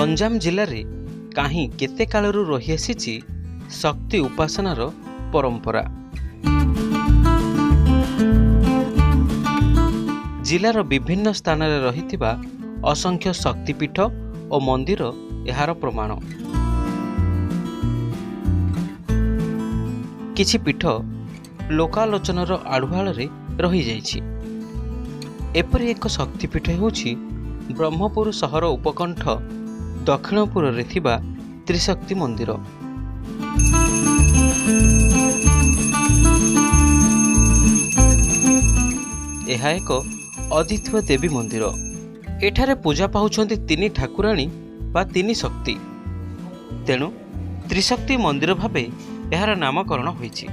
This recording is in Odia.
ଗଞ୍ଜାମ ଜିଲ୍ଲାରେ କାହିଁ କେତେ କାଳରୁ ରହିଆସିଛି ଶକ୍ତି ଉପାସନାର ପରମ୍ପରା। ଜିଲ୍ଲାର ବିଭିନ୍ନ ସ୍ଥାନରେ ରହିଥିବା ଅସଂଖ୍ୟ ଶକ୍ତିପୀଠ ଓ ମନ୍ଦିର ଏହାର ପ୍ରମାଣ। କିଛି ପୀଠ ଲୋକାଲୋଚନର ଆଢୁଆଳରେ ରହିଯାଇଛି। ଏପରି ଏକ ଶକ୍ତିପୀଠ ହେଉଛି ବ୍ରହ୍ମପୁର ସହର ଉପକଣ୍ଠ ଦକ୍ଷିଣପୁରରେ ଥିବା ତ୍ରିଶକ୍ତି ମନ୍ଦିର। ଏହା ଏକ ଅଦ୍ୱିତୀୟ ଦେବୀ ମନ୍ଦିର। ଏଠାରେ ପୂଜା ପାଉଛନ୍ତି ତିନି ଠାକୁରାଣୀ ବା ତିନି ଶକ୍ତି, ତେଣୁ ତ୍ରିଶକ୍ତି ମନ୍ଦିର ଭାବେ ଏହାର ନାମକରଣ ହୋଇଛି।